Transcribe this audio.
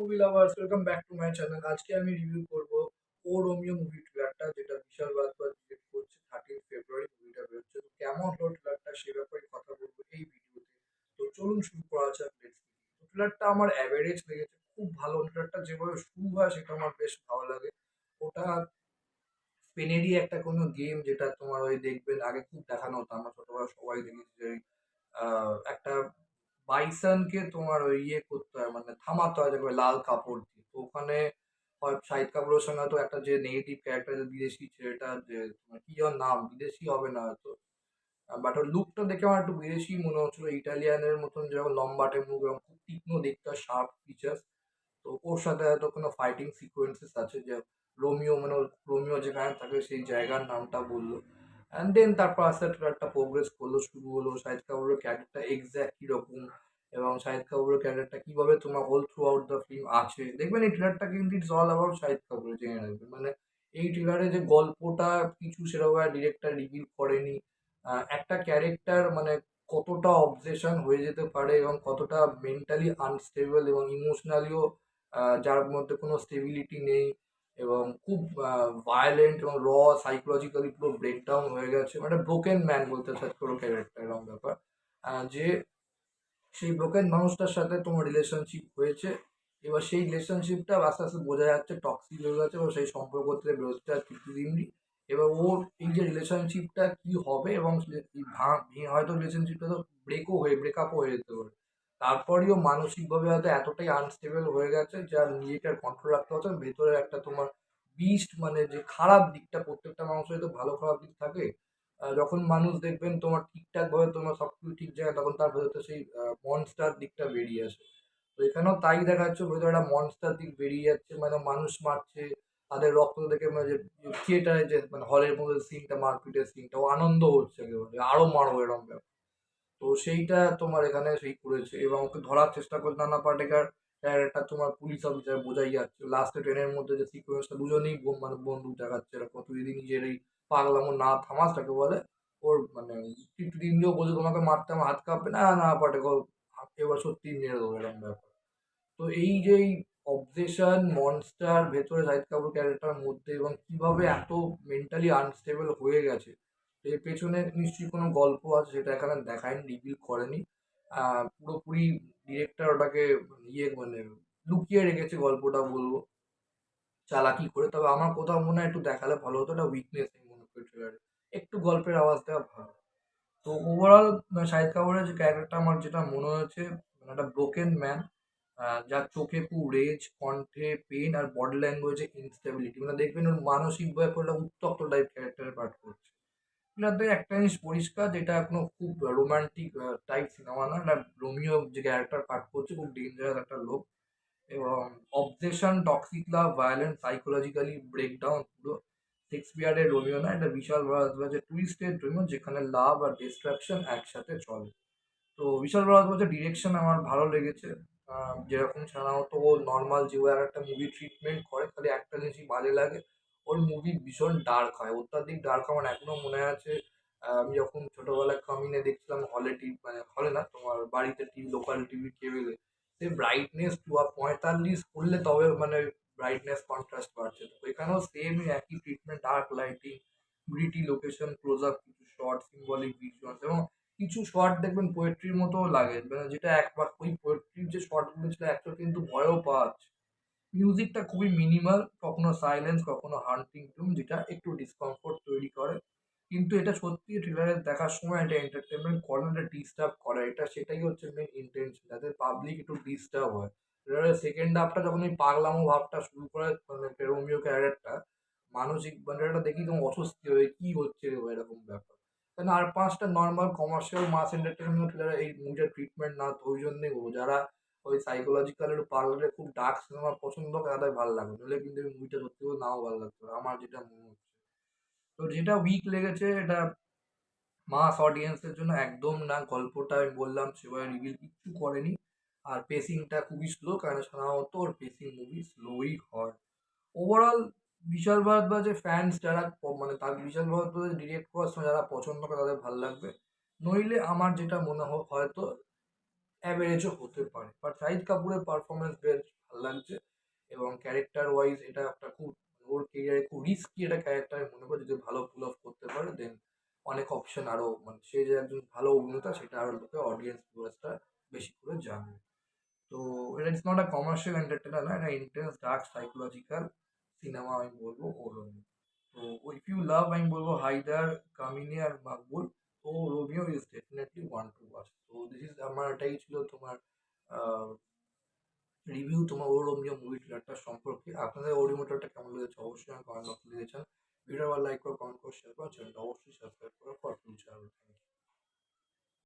Movie lovers welcome back to my channel. আজকে আমি review করব ও রোমিও মুভি ট্রেলারটা, যেটা বিশাল ভারদ্বাজ ডিরেক্ট করছে। 13 ফেব্রুয়ারি মুভিটা বেরোচ্ছে। তো কেমন হলো ট্রেলারটা সে ব্যাপারে কথা বলবো এই ভিডিওতে। তো চলুন শুরু করা যাক। তো ট্রেলারটা আমার অ্যাভারেজ লেগেছে, খুব ভালো। ট্রেলারটা যেভাবে শুরু হয় সেটা আমার বেশ ভালো লাগে। ওটা স্পেনেরই একটা কোনো গেম, যেটা তোমার ওই দেখবেন আগে খুব দেখানো হতো, আমরা ছোটবেলায় সবাই দেখেছি যে একটা বাইসনকে তোমার ওই ইয়ে করতে হয়, মানে থামাতে হয় দেখবে লাল কাপড় দিয়ে। তো ওখানে হয় শাহিদ কাপুরের সঙ্গে তো একটা যে নেগেটিভ ক্যারেক্টার, যে বিদেশি ছেলেটা, যে তোমার কি ওর নাম, বিদেশি হবে না হয়তো, বাট ওর লুকটা দেখে আমার একটু বিদেশি মনে হচ্ছিল। ইটালিয়ানের মতন যেরকম লম্বাটে মুখ, এরকম খুব তীক্ষ্ণ দেখতে, শার্প ফিচার্স। তো ওর সাথে হয়তো কোনো ফাইটিং সিকোয়েন্সেস আছে, যে রোমিও মানে রোমিও যেখানে থাকে সেই জায়গার নামটা বললো। অ্যান্ড দেন তারপর আস্তে ট্রেলারটা প্রোগ্রেস করলো, শুরু হলো। শাহিদ কাপুরের ক্যারেক্টারটা এক্স্যাক্ট কিরকম, এবং শাহিদ কাপুরের ক্যারেক্টারটা কিভাবে তোমার whole throughout the film আছে, দেখবেন এই ট্রেলারটা কিন্তু it's all about Shahid Kapoor, জেনে রাখবেন। মানে এই ট্রেলারে যে গল্পটা কিছু সেরকম ডিরেক্টর রিভিল করেনি। একটা ক্যারেক্টার মানে কতটা অবসেশন হয়ে যেতে পারে, এবং কতটা মেন্টালি আনস্টেবল এবং ইমোশনালিও যার মধ্যে কোনো স্টেবিলিটি নেই, এবং খুব ভায়োলেন্ট এবং সাইকোলজিক্যালি পুরো ব্রেকডাউন হয়ে গেছে, মানে ব্রোকেন ম্যান বলতে চাচ্ছি পুরো ক্যারেক্টার, এরকম ব্যাপার। যে সেই ব্রোকেন মানুষটার সাথে তোমার রিলেশনশিপ হয়েছে, এবার সেই রিলেশনশিপটা আস্তে আস্তে বোঝা যাচ্ছে টক্সিক হয়ে গেছে, এবং সেই সম্পর্ক থেকে বেরোতে আর কিছুদিনই। এবার ওর এই যে রিলেশনশিপটা কি হবে, এবং হয়তো রিলেশনশিপটা তো ব্রেকআপও হয়ে যেতে পারে। তারপরেও মানসিকভাবে হয়তো এতটাই আনস্টেবল হয়ে গেছে যে আর নিজেকে কন্ট্রোল রাখতে পারছে না। ভেতরে একটা তোমার বিস্ট, মানে যে খারাপ দিকটা, প্রত্যেকটা মানুষের তো ভালো খারাপ দিক থাকে। যখন মানুষ দেখবেন তোমার ঠিকঠাক ভাবে তোমার সবকিছু ঠিক জায়গায়, তখন তার ভেতরে সেই মনস্টার দিকটা বেরিয়ে আসে। তো এখানেও তাই দেখা যাচ্ছে, ভেতরে একটা মনস্টার দিক বেরিয়ে যাচ্ছে, মানে মানুষ মারছে, তাদের রক্ত দেখে, মানে যে থিয়েটারে যে মানে হলের মধ্যে সিনটা, মারপিটের সিনটা, ও আনন্দ হচ্ছে একেবারে, আরো মারবো এরকম ব্যাপার। তো সেইটা তোমার এখানে সেই করেছে, এবং ওকে ধরার চেষ্টা করছে নানা পাটেকার। একটা তোমার পুলিশ অফিসার বোঝাই যাচ্ছে লাস্টে ট্রেনের মধ্যে যে সিকুয়েন্সটা, দুজনেই মানে বন্দুক দেখাচ্ছে, এরকম তুই যদি নিজের এই পাগলামো না থামাস, তাকে বলে ওর মানে দিন দিয়েও বলছে তোমাকে মারতে আমার হাত কাঁপবে না, না পাটেক এবার সত্যি মেরে দেবো, এরকম ব্যাপার। তো এই যে অবজেশন মনস্টার ভেতরে শাহিদ কাপুর ক্যারেক্টার মধ্যে, এবং কিভাবে এত মেন্টালি আনস্টেবল হয়ে গেছে, এর পেছনে নিশ্চয়ই কোনো গল্প আছে, সেটা এখানে দেখায়নি, রিভিল করেনি। পুরোপুরি ডিরেক্টর ওটাকে মানে লুকিয়ে রেখেছে গল্পটা, বলবো চালাকি করে। তবে আমার কোথাও মনে হয় একটু দেখালে ভালো হতো, একটা উইকনেস আমি মনে করি ট্রেলারে, একটু গল্পের আওয়াজ দেওয়া ভালো। তো ওভারঅল শাহিদ কাপুরের যে ক্যারেক্টারটা আমার যেটা মনে হয়েছে, মানে একটা ব্রোকেন ম্যান, যার চোখে খুব রেজ, কণ্ঠে পেন, আর বডি ল্যাঙ্গুয়েজে ইনস্টেবিলিটি, মানে দেখবেন ওর মানসিকভাবে পুরো একটা উত্তপ্ত টাইপ ক্যারেক্টারের পাঠ করছে। এটাতে একটা জিনিস পরিষ্কার, যেটা এখনো খুব রোমান্টিক টাইপ সিনেমা না, এটা রোমিও যে ক্যারেক্টার পাঠ করছে খুব ডেঞ্জারাস একটা লোক, এবং অবসেশন, টক্সিক লাভ, ভায়োলেন্স, সাইকোলজিক্যালি ব্রেকডাউন, পুরো শেক্সপিয়ারের রোমিও না, এটা বিশাল ভারদ্বাজের টুইস্টেড রোমিও, যেখানে লাভ আর ডিস্ট্রাকশন একসাথে চলে। তো বিশাল ভারদ্বাজের ডিরেকশন আমার ভালো লেগেছে। যেরকম সাধারণত ও নর্মাল যে আর একটা মুভি ট্রিটমেন্ট করে, খালি একটা জিনিসই বাজে লাগে, ওর মুভি ভীষণ ডার্ক হয়, অত্যাধিক ডার্ক। আমার এখনো মনে আছে, আমি যখন ছোটবেলায় কামিনে দেখছিলাম হলে, টিভি মানে হলে না, তোমার বাড়িতে টিভি, লোকাল টিভি, কেবেলে, সে ব্রাইটনেস 45 করলে তবে মানে ব্রাইটনেস কন্ট্রাস্ট বাড়ছে। তো এখানেও সেম একই treatment, dark lighting, gritty location, close up কিছু শর্ট, সিম্বলিক ভিজুয়ালস, এবং কিছু শর্ট দেখবেন পোয়েট্রির মতো লাগে, মানে যেটা একবার ওই পোয়েট্রির যে শর্টগুলো ছিল একচুয়ালি কিন্তু ভয়ও পাওয়া যাচ্ছে। মিউজিকটা খুবই মিনিমাল, কখনো সাইলেন্স, কখনো হান্টিং টুন, যেটা একটু ডিসকমফোর্ট তৈরি করে। কিন্তু এটা সত্যি ট্রেলারে দেখার সময় এটা এন্টারটেনমেন্ট করে না, এটা ডিস্টার্ব করে, এটা সেটাই হচ্ছে মেন ইন্টেনশন, যাতে পাবলিক একটু ডিস্টার্ব হয়। ট্রেলারের সেকেন্ড হাফটা যখন ওই পাগলামো ভাবটা শুরু করে, মানে রোমিও ক্যারেক্টার মানসিক, মানে এটা দেখি তুমি অস্বস্তি হয়ে কি হচ্ছে রে ভাই, এরকম ব্যাপার। কারণ আর পাঁচটা নর্মাল কমার্শিয়াল মাস এন্টারটেনমেন্ট ট্রেলারে এই মুভিটার ট্রিটমেন্ট না, তো ওই জন্যই বলবো যারা ওই সাইকোলজিক্যাল একটু পাগলাটে খুব ডার্ক সিনেমা পছন্দ করে তাদের ভালো লাগবে, নইলে কিন্তু এই মুভিটা সত্যি করে নাও ভালো লাগতো আমার যেটা মনে হচ্ছে। তো যেটা উইক লেগেছে, এটা মাস অডিয়েন্সের জন্য একদম না। গল্পটা আমি বললাম সেভাবে রিভিল কিচ্ছু করেনি, আর পেসিংটা খুবই স্লো, কারণ সাধারণত ওর পেসিং মুভি স্লোই হয়। ওভারঅল বিশাল ভারদ্বাজের ফ্যান্স যারা মানে তার বিশাল ভারদ্বাজের ডিরেক্ট করার সময় যারা পছন্দ করে তাদের ভালো লাগবে, নইলে আমার যেটা মনে হয়তো অ্যাভারেজও হতে পারে, বাট শাহিদ কাপুরের পারফরমেন্স বেশ ভালো লাগছে। এবং ক্যারেক্টার ওয়াইজ এটা একটা খুব, ওর কেরিয়ারে খুব রিস্কি একটা ক্যারেক্টার আমি মনে করি। যদি ভালো পুল অফ করতে পারে দেন অনেক অপশন, আরো মানে সে যে একজন ভালো অভিনেতা সেটা আরো লোকে অডিয়েন্স ভিউয়ার্সটা বেশি করে জানবে। তো এটা it's not a commercial entertainer না, এটা ইন্টেন্স ডার্ক সাইকোলজিক্যাল সিনেমা আমি বলবো ও রোমিও। তো ইফ ইউ লাভ আমি বলবো হায়দার, কামিনী আর Maqbool, O Romeo is definitely one to watch. তো দিস ইজ আমার, এটাই ছিল তোমার রিভিউ তোমার ও রোমিও মুভি ট্রেলারটা সম্পর্কে। আপনাদের ও রোমিও ট্রেলারটা কেমন লেগেছে অবশ্যই আমার কমেন্ট বক্সে লিখেছেন। ভিডিও ভালো লাইক করো, কমেন্ট করো, শেয়ার করো, চ্যানেলটা অবশ্যই সাবস্ক্রাইব করো ফর ফিউচার। Thank you.